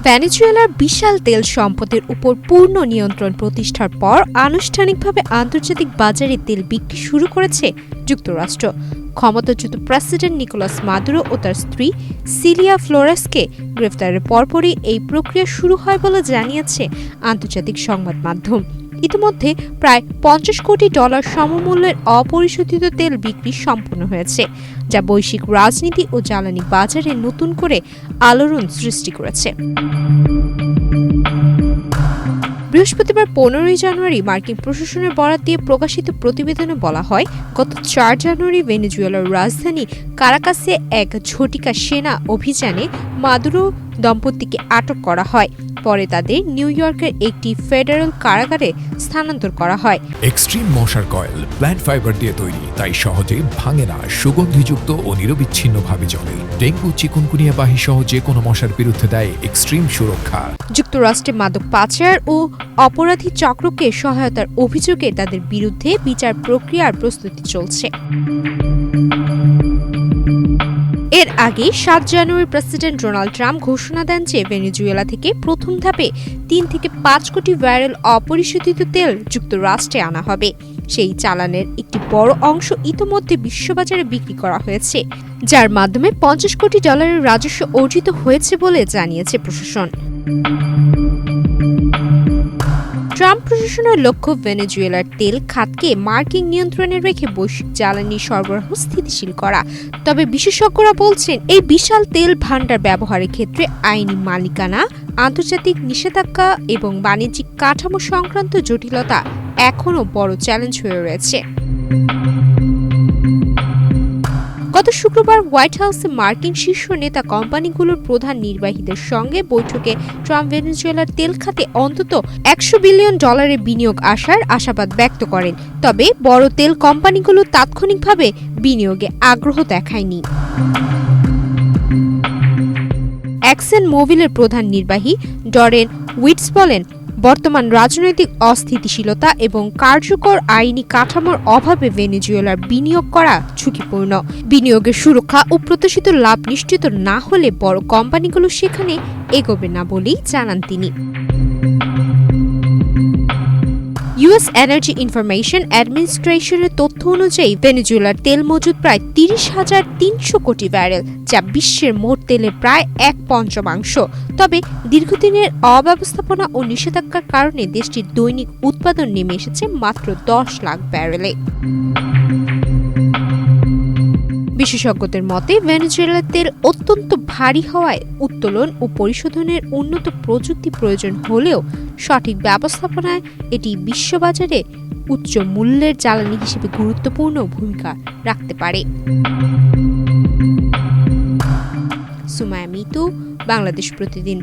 ভেনেজুয়েলার বিশাল তেল সম্পদের উপর পূর্ণ নিয়ন্ত্রণ প্রতিষ্ঠার পর আনুষ্ঠানিকভাবে আন্তর্জাতিক বাজারে তেল বিক্রি শুরু করেছে যুক্তরাষ্ট্র। ক্ষমতাচ্যুত প্রেসিডেন্ট নিকোলাস মাদুরো ও তার স্ত্রী সিলিয়া ফ্লোরেসকে গ্রেফতারের পরপরই এই প্রক্রিয়া শুরু হয় বলে জানিয়েছে আন্তর্জাতিক সংবাদ মাধ্যম। ইতিমধ্যে প্রায় $50 কোটি সমমূল্যের অপরিশোধিত তেল বিক্রি সম্পন্ন হয়েছে, যা বৈশ্বিক রাজনীতি ও জ্বালানি বাজারে নতুন করে আলোড়ন সৃষ্টি করেছে। বৃহস্পতিবার 15 জানুয়ারি মার্কিন প্রশাসনের বরাত দিয়ে প্রকাশিত প্রতিবেদনে বলা হয়, গত 4 জানুয়ারি ভেনেজুয়েলার রাজধানী কারাকাসে এক ঝটিকা সেনা অভিযানে মাদুরো দম্পতিকে আটক করা হয়। পরে তাদের নিউ ইয়র্কের একটি ফেডারেল কারাগারে স্থানান্তর করা হয়। এক্সট্রিম মশার কয়েল প্ল্যান্ট ফাইবার দিয়ে তৈরি, তাই সহজে ভাঙে না, সুগন্ধিযুক্ত ও নিরবিচ্ছিন্নভাবে জ্বলে। ডেঙ্গু, চিকুনগুনিয়া বাহি সহ যে কোনো মশার বিরুদ্ধে দেয় এক্সট্রিম সুরক্ষা। যুক্তরাষ্ট্রে মাদক পাচার ও অপরাধী চক্রকে সহায়তার অভিযোগে তাদের বিরুদ্ধে বিচার প্রক্রিয়ার প্রস্তুতি চলছে। এর আগে 7 জানুয়ারি প্রেসিডেন্ট ডোনাল্ড ট্রাম্প ঘোষণা দেন যে ভেনেজুয়েলা থেকে প্রথম ধাপে 3 থেকে 5 কোটি ব্যারেল অপরিশোধিত তেল যুক্তরাষ্ট্রে আনা হবে। সেই চালানের একটি বড় অংশ ইতোমধ্যে বিশ্ববাজারে বিক্রি করা হয়েছে, যার মাধ্যমে $50 কোটি রাজস্ব অর্জিত হয়েছে বলে জানিয়েছে প্রশাসন। ট্রাম্প প্রশাসনের লক্ষ্য ভেনেজুয়েলার তেল খাতকে মার্কিন নিয়ন্ত্রণে রেখে বৈশ্বিক জ্বালানি সরবরাহ স্থিতিশীল করা। তবে বিশেষজ্ঞরা বলছেন, এই বিশাল তেল ভান্ডার ব্যবহারের ক্ষেত্রে আইনি মালিকানা, আন্তর্জাতিক নিষেধাজ্ঞা এবং বাণিজ্যিক কাঠামো সংক্রান্ত জটিলতা এখনও বড় চ্যালেঞ্জ হয়ে রয়েছে। গত শুক্রবার হোয়াইট হাউসে মার্কিন শীর্ষ নেতা কোম্পানিগুলোর প্রধান নির্বাহীদের সঙ্গে বৈঠকে ট্রাম্প ভেনেজুয়েলার তেল খাতে অন্তত $100 বিলিয়ন বিনিয়োগ আসার আশাবাদ ব্যক্ত করেন। তবে বড় তেল কোম্পানিগুলো তাৎক্ষণিকভাবে বিনিয়োগে আগ্রহ দেখায়নি। এক্সন মোবিলের প্রধান নির্বাহী ডরেন উইটস বলেন, বর্তমান রাজনৈতিক অস্থিতিশীলতা এবং কার্যকর আইনি কাঠামোর অভাবে ভেনেজুয়েলার বিনিয়োগ করা ঝুঁকিপূর্ণ। বিনিয়োগের সুরক্ষা ও প্রত্যাশিত লাভ নিশ্চিত না হলে বড় কোম্পানিগুলো সেখানে এগোবে না বলেই জানান তিনি। ইউএস এনার্জি ইনফরমেশন অ্যাডমিনিস্ট্রেশনের তথ্য অনুযায়ী ভেনেজুয়েলার তেল মজুদ প্রায় 30,300 কোটি ব্যারেল, যা বিশ্বের মোট তেলের প্রায় 1/5। তবে দীর্ঘদিনের অব্যবস্থাপনা ও নিষেধাজ্ঞার কারণে দেশটির দৈনিক উৎপাদন নেমে এসেছে মাত্র 10 লাখ ব্যারেলে। বিশেষজ্ঞদের মতে, ভেনেজুয়েলার তেল অত্যন্ত ভারী হওয়ায় উত্তোলন ও পরিশোধনের উন্নত প্রযুক্তি প্রয়োজন হলেও সঠিক ব্যবস্থাপনায় এটি বিশ্ববাজারে উচ্চ মূল্যের জ্বালানি হিসেবে গুরুত্বপূর্ণ ভূমিকা রাখতে পারে। সুমায়া মিতু, বাংলাদেশ প্রতিদিন।